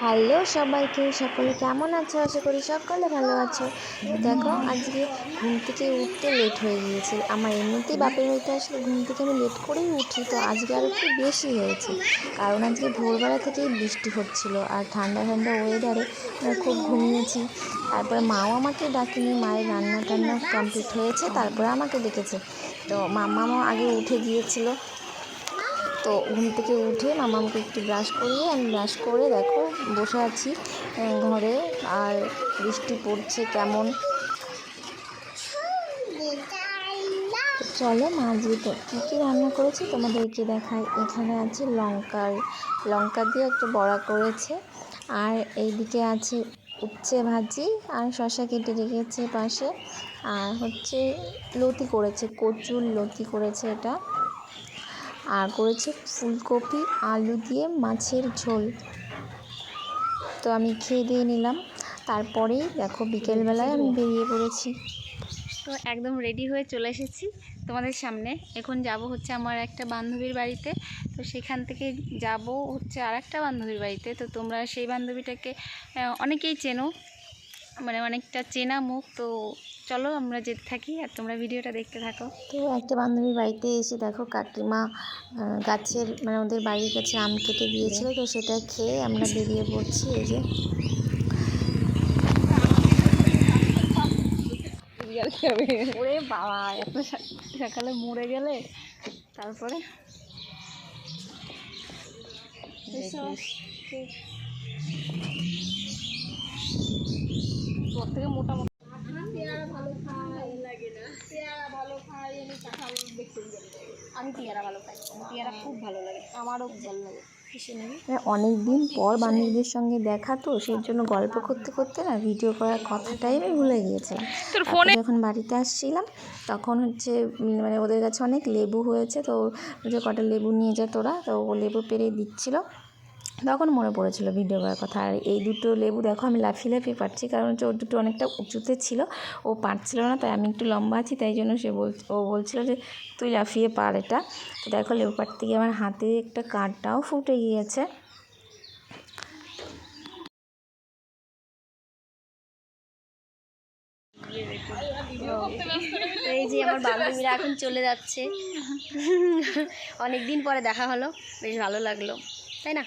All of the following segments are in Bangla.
হ্যালো সবাইকে, সকলে কেমন আছো? আশা করি সকলে ভালো আছো। দেখো, আজকে ঘুম থেকে উঠতে লেট হয়ে গিয়েছে। আমার এমনিতেই বাপের বাড়িতে আসলে ঘুম থেকে আমি লেট করেই উঠি, তো আজকে আর একটু বেশি হয়েছে। কারণ আজকে ভোরবেলা থেকেই বৃষ্টি হচ্ছিল আর ঠান্ডা ঠান্ডা ওয়েদারে খুব ঘুমিয়েছি। তারপরে মাও আমাকে ডাকেনি, মায়ের রান্না টান্না কমপ্লিট হয়েছে, তারপরে আমাকে ডেকেছে। তো মামাও আগে উঠে গিয়েছিল। তো ঘুম থেকে উঠে মামাকে একটু ব্রাশ করিয়ে আমি ব্রাশ করে দেখো বসে আছি ঘরে। আর বৃষ্টি পড়ছে কেমন। চলো মা আজকে তো কী কী রান্না করেছে তোমাদেরকে দেখাই। এখানে আছে লঙ্কা দিয়ে একটা বড়া করেছে, আর এইদিকে আছে উচ্ছে ভাজি আর শসা কেটে রেখেছে পাশে, আর হচ্ছে লতি করেছে, কচুর লতি করেছে এটা, আর করেছে ফুলকপি আলু দিয়ে মাছের ঝোল। তো আমি খেয়ে দিয়ে নিলাম। তারপরেই দেখো বিকেলবেলায় আমি বেরিয়ে পড়েছি। তো একদম রেডি হয়ে চলে এসেছি তোমাদের সামনে। এখন যাব হচ্ছে আমার একটা বান্ধবীর বাড়িতে। তো সেখান থেকে যাব হচ্ছে আর একটা বান্ধবীর বাড়িতে। তো তোমরা সেই বান্ধবীটাকে অনেকেই চেনো, মানে অনেকটা চেনা মুখ। তো চলো আমরা যেতে থাকি আর তোমরা ভিডিওটা দেখতে থাকো। তো একটা বান্ধবীর বাড়িতে এসে দেখো কাকিমা গাছের মানে ওদের বাড়ির কাছে আম কেটে দিয়েছিল, তো সেটা খেয়ে আমরা বেরিয়ে পড়ছি। এই যে ওরে বাবা, এত সকালে মরে গেলে। তারপরে তোর থেকে মোটা আমি পেয়ারা ভালো খাই, পেয়ারা খুব ভালো লাগে, আমারও খুব ভালো লাগে। অনেক দিন পর বান্ধবীদের সঙ্গে দেখা, তো সেই জন্য গল্প করতে করতে না ভিডিও করার কথাটাই আমি ভুলে গিয়েছিলাম। তারপর যখন বাড়িতে আসছিলাম তখন হচ্ছে মানে ওদের কাছে অনেক লেবু হয়েছে, তো যে কটা লেবু নিয়ে যা তোরা, তো ও লেবু পেরে দিচ্ছিল, তখন মনে পড়েছিল ভিডিও করার কথা। আর এই দুটো লেবু দেখো আমি লাফিয়ে লাফিয়ে পারছি, কারণ হচ্ছে ওর দুটো অনেকটা উঁচুতে ছিল, ও পারছিল না, তাই আমি একটু লম্বা আছি, তাই জন্য ও বলছিল যে তুই লাফিয়ে পার এটা। তো দেখো লেবু পাড়তে গিয়ে আমার হাতে একটা কাঁটাও ফুটে গিয়েছে। এই যে আমার বান্ধবীরা এখন চলে যাচ্ছে। অনেকদিন পরে দেখা হলো, বেশ ভালো লাগলো, তাই না?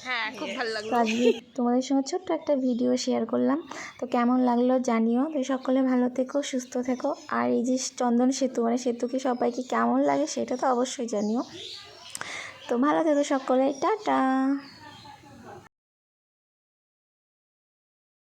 হ্যাঁ, খুব ভালো লাগলো। আজকে তোমাদের সঙ্গে ছোট্ট একটা ভিডিও শেয়ার করলাম, তো কেমন লাগলো জানিও। তো সকলে ভালো থেকো, সুস্থ থেকো। আর এই যে চন্দন সেতু মানে সেতুকে সবাইকে কেমন লাগে সেটা তো অবশ্যই জানিও। তো ভালো থেকো সকলে, টাটা।